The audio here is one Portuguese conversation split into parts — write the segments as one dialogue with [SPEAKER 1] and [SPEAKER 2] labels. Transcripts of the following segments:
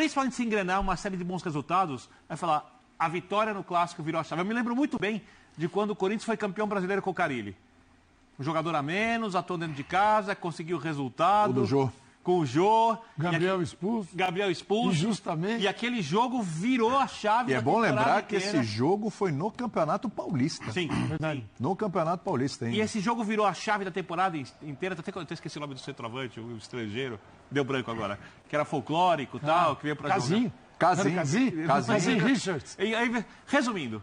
[SPEAKER 1] principalmente se engrenar uma série de bons resultados, vai falar, a vitória no Clássico virou a chave. Eu me lembro muito bem de quando o Corinthians foi campeão brasileiro com o Carille. Um jogador a menos, atuou dentro de casa, conseguiu o resultado.
[SPEAKER 2] O do Jô.
[SPEAKER 1] Com o Jô.
[SPEAKER 3] Gabriel expulso. Injustamente.
[SPEAKER 1] E aquele jogo virou a chave.
[SPEAKER 2] E é bom lembrar que esse jogo foi no Campeonato Paulista.
[SPEAKER 1] Sim, verdade.
[SPEAKER 2] No Campeonato Paulista, hein?
[SPEAKER 1] E esse jogo virou a chave da temporada inteira. Até esqueci o nome do centroavante, o estrangeiro. Deu branco agora. Que era folclórico e tal, que veio pra
[SPEAKER 3] Casim.
[SPEAKER 2] Casim
[SPEAKER 3] Richards.
[SPEAKER 1] E aí, resumindo,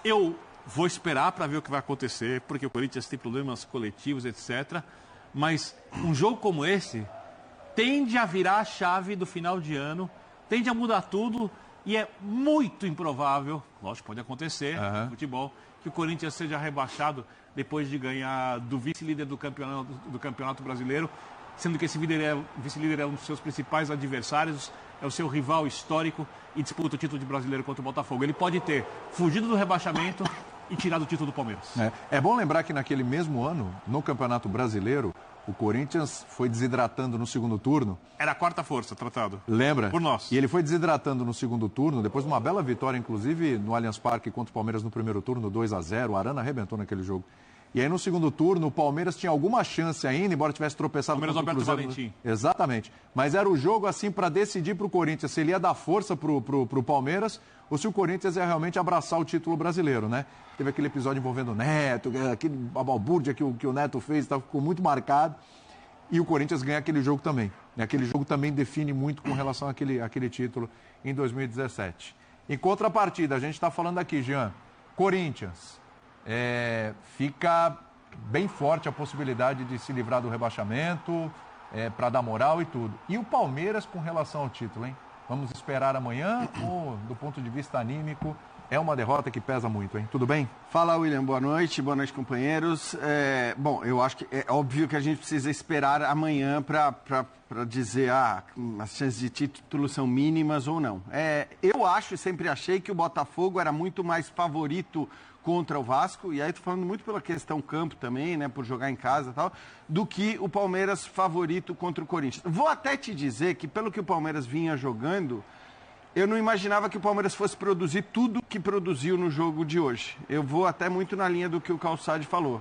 [SPEAKER 1] eu vou esperar para ver o que vai acontecer, porque o Corinthians tem problemas coletivos, etc. Mas um jogo como esse tende a virar a chave do final de ano, tende a mudar tudo e é muito improvável, lógico, pode acontecer no futebol, que o Corinthians seja rebaixado depois de ganhar do vice-líder do campeonato brasileiro, sendo que esse vice-líder é um dos seus principais adversários, é o seu rival histórico e disputa o título de brasileiro contra o Botafogo. Ele pode ter fugido do rebaixamento e tirado o título do Palmeiras.
[SPEAKER 2] É bom lembrar que naquele mesmo ano, no Campeonato Brasileiro, o Corinthians foi desidratando no segundo turno.
[SPEAKER 1] Era a quarta força, tratado.
[SPEAKER 2] Lembra?
[SPEAKER 1] Por nós.
[SPEAKER 2] E ele foi desidratando no segundo turno, depois de uma bela vitória, inclusive, no Allianz Parque contra o Palmeiras no primeiro turno, 2-0. O Arana arrebentou naquele jogo. E aí, no segundo turno, o Palmeiras tinha alguma chance ainda, embora tivesse tropeçado
[SPEAKER 1] Palmeiras
[SPEAKER 2] contra o
[SPEAKER 1] Alberto
[SPEAKER 2] Cruzeiro.
[SPEAKER 1] Valentim.
[SPEAKER 2] Exatamente. Mas era o jogo, assim, para decidir para o Corinthians se ele ia dar força pro Palmeiras ou se o Corinthians ia realmente abraçar o título brasileiro, né? Teve aquele episódio envolvendo o Neto, aquele balbúrdia que o Neto fez, ficou muito marcado. E o Corinthians ganha aquele jogo também. Aquele jogo também define muito com relação àquele título em 2017. Em contrapartida, a gente está falando aqui, Jean, Corinthians, fica bem forte a possibilidade de se livrar do rebaixamento, para dar moral e tudo. E o Palmeiras com relação ao título, hein? Vamos esperar amanhã ou, do ponto de vista anímico, é uma derrota que pesa muito, hein? Tudo bem?
[SPEAKER 4] Fala, William. Boa noite, companheiros. Bom, eu acho que é óbvio que a gente precisa esperar amanhã para dizer as chances de título são mínimas ou não. Eu acho e sempre achei que o Botafogo era muito mais favorito contra o Vasco, e aí tô falando muito pela questão campo também, né, por jogar em casa e tal, do que o Palmeiras favorito contra o Corinthians. Vou até te dizer que pelo que o Palmeiras vinha jogando, eu não imaginava que o Palmeiras fosse produzir tudo que produziu no jogo de hoje. Eu vou até muito na linha do que o Calçade falou.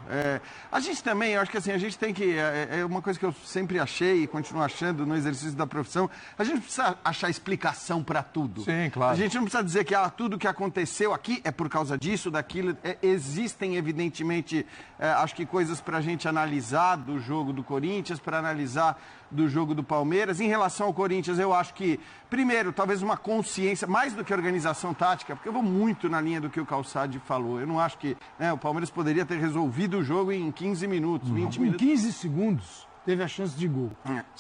[SPEAKER 4] A gente também, eu acho que assim, a gente tem que... É uma coisa que eu sempre achei e continuo achando no exercício da profissão, a gente não precisa achar explicação para tudo.
[SPEAKER 2] Sim, claro.
[SPEAKER 4] A gente não precisa dizer que tudo que aconteceu aqui é por causa disso, daquilo. Existem, evidentemente, acho que coisas para a gente analisar do jogo do Corinthians, para analisar do jogo do Palmeiras. Em relação ao Corinthians, eu acho que, primeiro, talvez uma consciência, mais do que organização tática, porque eu vou muito na linha do que o Calçade falou. Eu não acho que o Palmeiras poderia ter resolvido o jogo em 15 minutos, 20 minutos.
[SPEAKER 3] Em 15 segundos teve a chance de gol.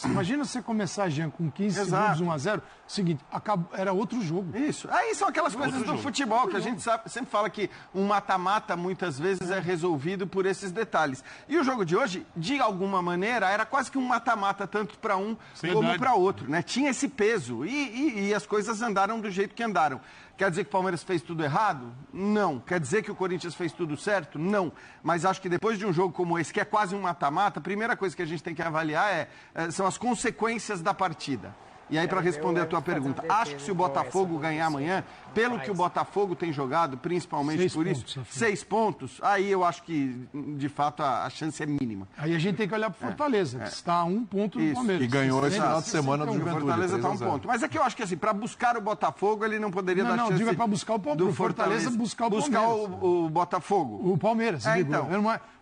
[SPEAKER 3] Imagina você começar, Jean, com 15 segundos, 1-0. Seguinte, era outro jogo.
[SPEAKER 4] Isso. Aí são aquelas coisas do futebol que a gente sempre fala que um mata-mata muitas vezes é resolvido por esses detalhes. E o jogo de hoje, de alguma maneira, era quase que um mata-mata, tanto para um como para outro, né? Tinha esse peso e as coisas andaram do jeito que andaram. Quer dizer que o Palmeiras fez tudo errado? Não. Quer dizer que o Corinthians fez tudo certo? Não. Mas acho que depois de um jogo como esse, que é quase um mata-mata, a primeira coisa que a gente tem que avaliar são as consequências da partida. E aí, para responder a tua pergunta, acho que se o Botafogo ganhar amanhã, pelo que o Botafogo tem jogado, principalmente por isso, 6 pontos, aí eu acho que, de fato, a chance é mínima.
[SPEAKER 3] Aí a gente tem que olhar para o Fortaleza, que está a 1 ponto do Palmeiras.
[SPEAKER 2] E ganhou esse final de semana do Juventude.
[SPEAKER 4] O Fortaleza está a 1 ponto. Mas é que eu acho que, assim, para buscar o Botafogo, ele não poderia dar chance...
[SPEAKER 3] Não, digo para buscar o Palmeiras. Do Fortaleza buscar o Palmeiras.
[SPEAKER 4] Buscar o Botafogo.
[SPEAKER 3] O Palmeiras,
[SPEAKER 4] então.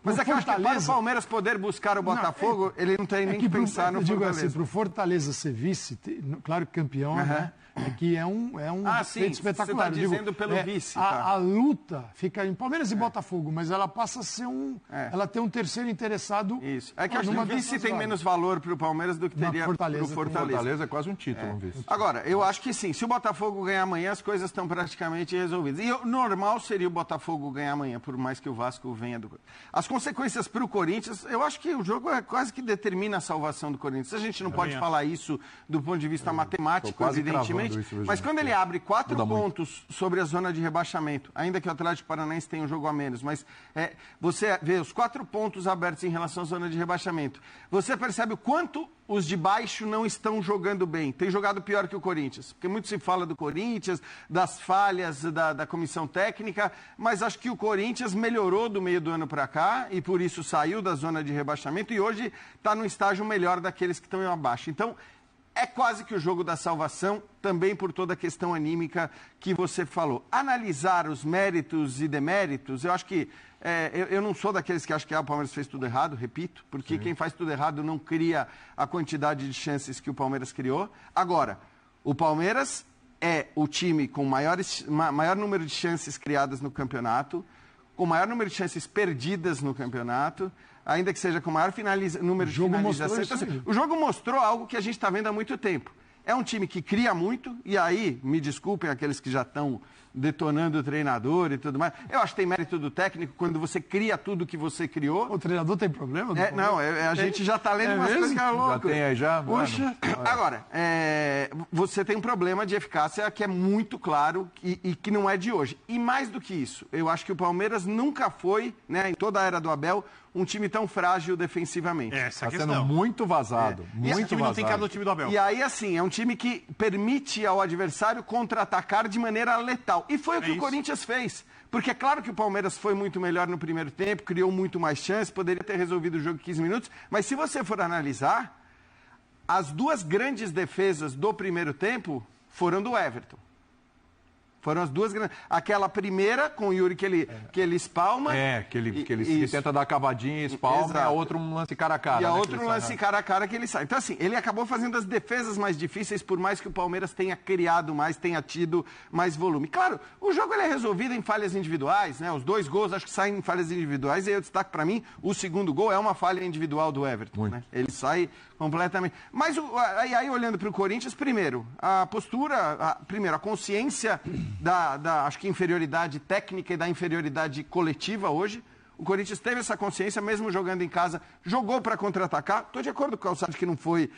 [SPEAKER 4] Mas é que eu acho que para o Palmeiras poder buscar o Botafogo, ele não tem nem que pensar no Fortaleza.
[SPEAKER 3] Eu digo assim, para o Fortaleza ser vice, claro que campeão, né? Que é um feito espetacular.
[SPEAKER 4] Você está dizendo pelo vice.
[SPEAKER 3] A luta fica em Palmeiras e Botafogo, mas ela passa a ser ela tem um terceiro interessado.
[SPEAKER 4] Isso. É que eu acho que o vice tem menos valor para o Palmeiras do que teria para o Fortaleza.
[SPEAKER 2] Fortaleza é quase um título, um vice.
[SPEAKER 4] Agora, eu acho que sim. Se o Botafogo ganhar amanhã, as coisas estão praticamente resolvidas. E o normal seria o Botafogo ganhar amanhã, por mais que o Vasco venha do... As consequências para o Corinthians, eu acho que o jogo quase que determina a salvação do Corinthians. A gente não pode falar isso do ponto de vista matemático, evidentemente. Mas quando ele abre 4 pontos sobre a zona de rebaixamento, ainda que o Atlético Paranaense tenha um jogo a menos, mas você vê os 4 pontos abertos em relação à zona de rebaixamento, você percebe o quanto os de baixo não estão jogando bem. Tem jogado pior que o Corinthians. Porque muito se fala do Corinthians, das falhas da comissão técnica, mas acho que o Corinthians melhorou do meio do ano para cá e por isso saiu da zona de rebaixamento e hoje está no estágio melhor daqueles que estão abaixo. Então, é quase que o jogo da salvação, também por toda a questão anímica que você falou. Analisar os méritos e deméritos, eu acho que eu não sou daqueles que acham que o Palmeiras fez tudo errado, repito, porque quem faz tudo errado não cria a quantidade de chances que o Palmeiras criou. Agora, o Palmeiras é o time com maior número de chances criadas no campeonato, com maior número de chances perdidas no campeonato, ainda que seja com maior número de finalizações. Então, assim, o jogo mostrou algo que a gente está vendo há muito tempo. É um time que cria muito, e aí, me desculpem aqueles que já estão detonando o treinador e tudo mais. Eu acho que tem mérito do técnico quando você cria tudo que você criou.
[SPEAKER 3] O treinador tem problema?
[SPEAKER 4] A gente já está lendo umas coisas que é louco.
[SPEAKER 2] Já tem aí já?
[SPEAKER 4] Puxa. Agora, você tem um problema de eficácia que é muito claro e que não é de hoje. E mais do que isso, eu acho que o Palmeiras nunca foi, né, em toda a era do Abel, um time tão frágil defensivamente.
[SPEAKER 1] Essa
[SPEAKER 2] Está sendo muito vazado. Muito
[SPEAKER 1] esse time
[SPEAKER 2] vazado.
[SPEAKER 1] não tem cara do time do Abel.
[SPEAKER 4] E aí, assim, é um time que permite ao adversário contra-atacar de maneira letal. E foi o que o Corinthians fez. Porque é claro que o Palmeiras foi muito melhor no primeiro tempo, criou muito mais chances, poderia ter resolvido o jogo em 15 minutos. Mas se você for analisar, as duas grandes defesas do primeiro tempo foram do Everton. Foram as duas grandes. Aquela primeira com o Yuri que ele espalma.
[SPEAKER 2] Que ele tenta dar a cavadinha e espalma.
[SPEAKER 4] Exato.
[SPEAKER 2] E a outra um lance cara a cara.
[SPEAKER 4] E a outra um lance cara a cara que ele sai. Então, assim, ele acabou fazendo as defesas mais difíceis, por mais que o Palmeiras tenha criado mais, tenha tido mais volume. Claro, o jogo ele é resolvido em falhas individuais, né? Os 2 gols acho que saem em falhas individuais. E aí eu destaco para mim, o segundo gol é uma falha individual do Everton. Né? Ele sai completamente. Mas aí olhando para o Corinthians, primeiro, a postura, a consciência da acho que inferioridade técnica e da inferioridade coletiva hoje. O Corinthians teve essa consciência, mesmo jogando em casa, jogou para contra-atacar. Estou de acordo com o Calçado que não foi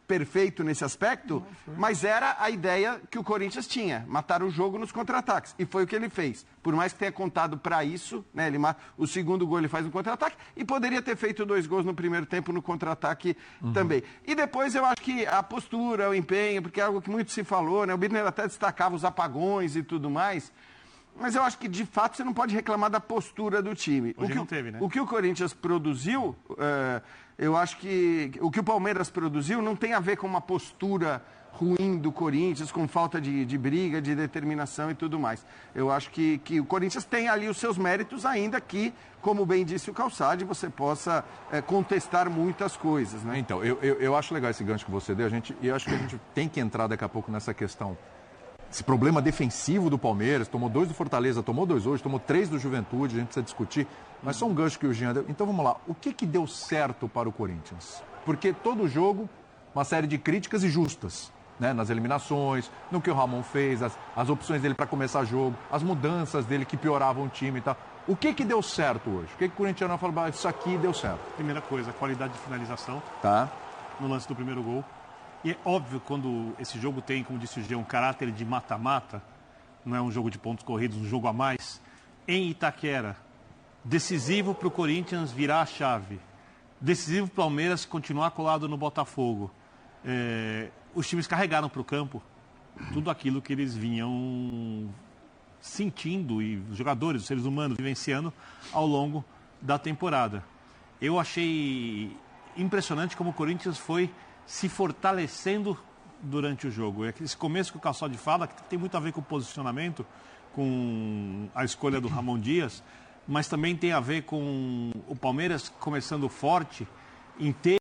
[SPEAKER 4] perfeito nesse aspecto, mas era a ideia que o Corinthians tinha, matar o jogo nos contra-ataques. E foi o que ele fez. Por mais que tenha contado para isso, né, o segundo gol ele faz no contra-ataque e poderia ter feito 2 gols no primeiro tempo no contra-ataque também. E depois eu acho que a postura, o empenho, porque é algo que muito se falou, né? O Birner até destacava os apagões e tudo mais. Mas eu acho que, de fato, você não pode reclamar da postura do time.
[SPEAKER 1] Hoje não teve, né?
[SPEAKER 4] O que o Corinthians produziu, eu acho que o que o Palmeiras produziu não tem a ver com uma postura ruim do Corinthians, com falta de briga, de determinação e tudo mais. Eu acho que o Corinthians tem ali os seus méritos, ainda que, como bem disse o Calçade, você possa contestar muitas coisas, né?
[SPEAKER 2] Então, eu acho legal esse gancho que você deu, e eu acho que a gente tem que entrar daqui a pouco nessa questão. Esse problema defensivo do Palmeiras, tomou 2 do Fortaleza, tomou 2 hoje, tomou 3 do Juventude, a gente precisa discutir, mas só um gancho que o Jean deu. Então vamos lá, o que deu certo para o Corinthians? Porque todo jogo, uma série de críticas e justas, né? Nas eliminações, no que o Ramon fez, as opções dele para começar jogo, as mudanças dele que pioravam o time e tal. O que deu certo hoje? O que o corintiano fala, isso aqui deu certo?
[SPEAKER 1] Primeira coisa, qualidade de finalização.
[SPEAKER 2] Tá.
[SPEAKER 1] No lance do primeiro gol. E é óbvio, quando esse jogo tem, como disse o Jean, um caráter de mata-mata, não é um jogo de pontos corridos, um jogo a mais, em Itaquera, decisivo para o Corinthians virar a chave, decisivo para o Palmeiras continuar colado no Botafogo. Os times carregaram para o campo tudo aquilo que eles vinham sentindo, e os jogadores, os seres humanos, vivenciando ao longo da temporada. Eu achei impressionante como o Corinthians foi se fortalecendo durante o jogo. Esse começo que o Calçade fala, que tem muito a ver com o posicionamento, com a escolha do Ramon Dias, mas também tem a ver com o Palmeiras começando forte em ter